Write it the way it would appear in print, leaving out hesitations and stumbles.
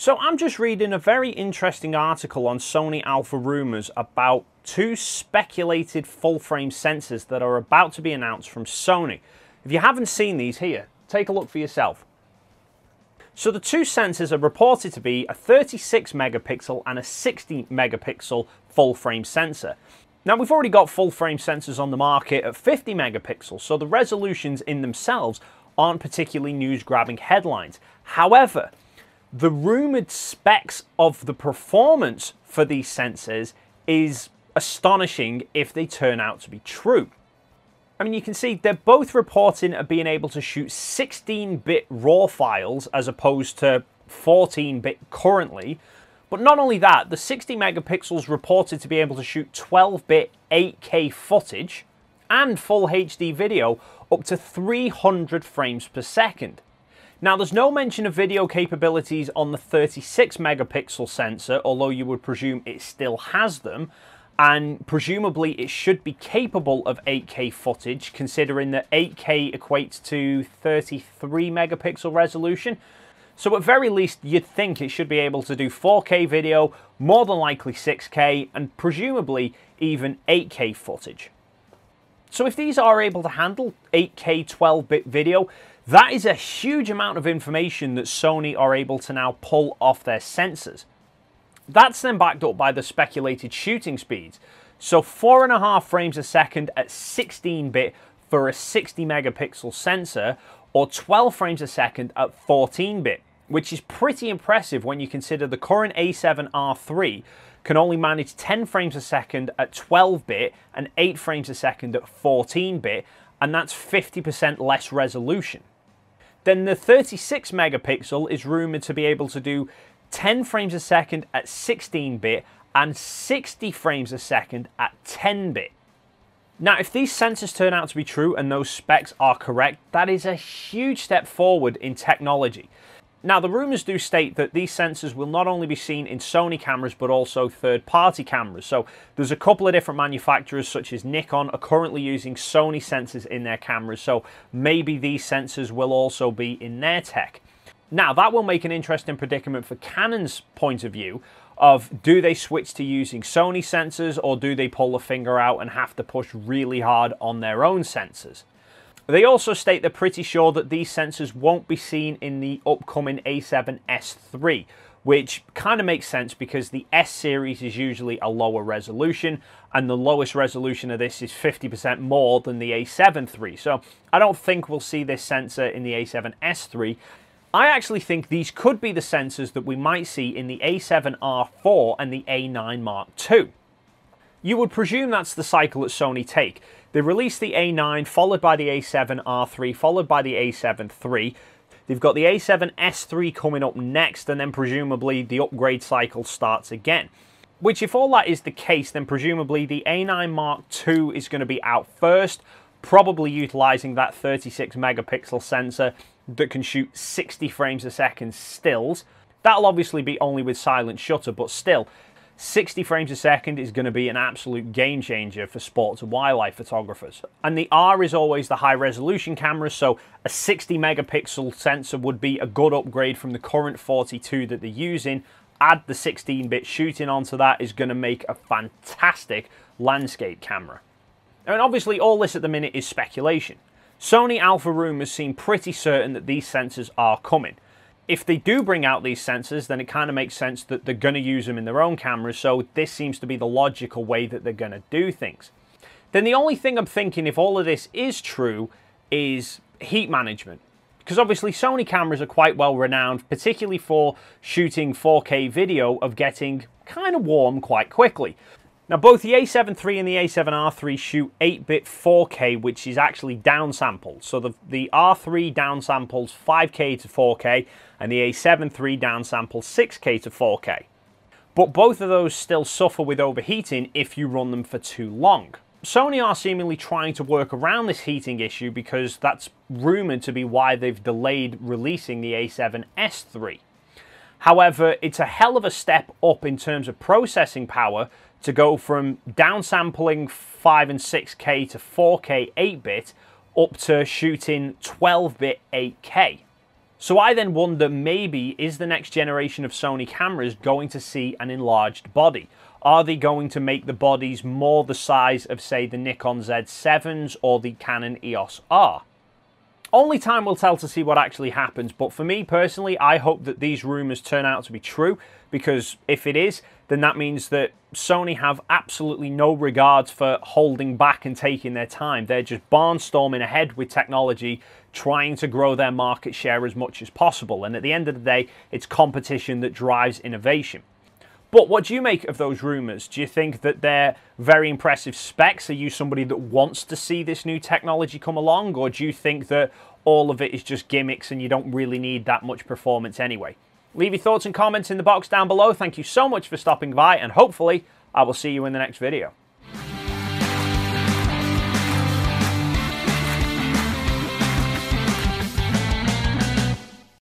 So I'm just reading a very interesting article on Sony Alpha Rumours about two speculated full-frame sensors that are about to be announced from Sony. If you haven't seen these here, take a look for yourself. So the two sensors are reported to be a 36 megapixel and a 60 megapixel full-frame sensor. Now we've already got full-frame sensors on the market at 50 megapixels, so the resolutions in themselves aren't particularly news-grabbing headlines. However, the rumoured specs of the performance for these sensors is astonishing if they turn out to be true. I mean, you can see they're both reporting at being able to shoot 16-bit RAW files as opposed to 14-bit currently. But not only that, the 60 megapixels reported to be able to shoot 12-bit 8K footage and full HD video up to 300 frames per second. Now, there's no mention of video capabilities on the 36 megapixel sensor, although you would presume it still has them, and presumably it should be capable of 8K footage, considering that 8K equates to 33 megapixel resolution. So at very least, you'd think it should be able to do 4K video, more than likely 6K, and presumably even 8K footage. So if these are able to handle 8K 12-bit video, that is a huge amount of information that Sony are able to now pull off their sensors. That's then backed up by the speculated shooting speeds. So 4.5 frames a second at 16-bit for a 60 megapixel sensor, or 12 frames a second at 14-bit, which is pretty impressive when you consider the current A7R3 can only manage 10 frames a second at 12-bit and 8 frames a second at 14-bit, and that's 50% less resolution. Then the 36 megapixel is rumoured to be able to do 10 frames a second at 16-bit and 60 frames a second at 10-bit. Now, if these sensors turn out to be true and those specs are correct, that is a huge step forward in technology. Now, the rumours do state that these sensors will not only be seen in Sony cameras, but also third-party cameras. So there's a couple of different manufacturers, such as Nikon, are currently using Sony sensors in their cameras. So maybe these sensors will also be in their tech. Now, that will make an interesting predicament for Canon's point of view of, do they switch to using Sony sensors, or do they pull the finger out and have to push really hard on their own sensors? They also state they're pretty sure that these sensors won't be seen in the upcoming A7S III, which kind of makes sense because the S series is usually a lower resolution, and the lowest resolution of this is 50% more than the A7 III. So I don't think we'll see this sensor in the A7S III. I actually think these could be the sensors that we might see in the A7R4 and the A9 Mark II. You would presume that's the cycle that Sony take. They release the A9, followed by the A7R3, followed by the A7 III. They've got the A7S III coming up next, and then presumably the upgrade cycle starts again. Which, if all that is the case, then presumably the A9 Mark II is going to be out first, probably utilising that 36 megapixel sensor that can shoot 60 frames a second stills. That'll obviously be only with silent shutter, but still, 60 frames a second is going to be an absolute game changer for sports and wildlife photographers. And the R is always the high resolution camera, so a 60 megapixel sensor would be a good upgrade from the current 42 that they're using. Add the 16-bit shooting onto that is going to make a fantastic landscape camera. And obviously all this at the minute is speculation. Sony Alpha Rumours seem pretty certain that these sensors are coming. If they do bring out these sensors, then it kind of makes sense that they're going to use them in their own cameras, so this seems to be the logical way that they're going to do things. Then the only thing I'm thinking, if all of this is true, is heat management. Because obviously Sony cameras are quite well renowned, particularly for shooting 4K video, of getting kind of warm quite quickly. Now, both the A7 III and the A7R3 shoot 8-bit 4K, which is actually downsampled. So the R3 downsamples 5K to 4K, and the A7 III downsamples 6K to 4K. But both of those still suffer with overheating if you run them for too long. Sony are seemingly trying to work around this heating issue, because that's rumoured to be why they've delayed releasing the A7S III. However, it's a hell of a step up in terms of processing power to go from downsampling 5 and 6K to 4K 8-bit up to shooting 12-bit 8K. So I then wonder, maybe is the next generation of Sony cameras going to see an enlarged body? Are they going to make the bodies more the size of, say, the Nikon Z7s or the Canon EOS R? Only time will tell to see what actually happens, but for me personally, I hope that these rumours turn out to be true, because if it is, then that means that Sony have absolutely no regards for holding back and taking their time. They're just barnstorming ahead with technology, trying to grow their market share as much as possible, and at the end of the day, it's competition that drives innovation. But what do you make of those rumours? Do you think that they're very impressive specs? Are you somebody that wants to see this new technology come along? Or do you think that all of it is just gimmicks and you don't really need that much performance anyway? Leave your thoughts and comments in the box down below. Thank you so much for stopping by, and hopefully I will see you in the next video.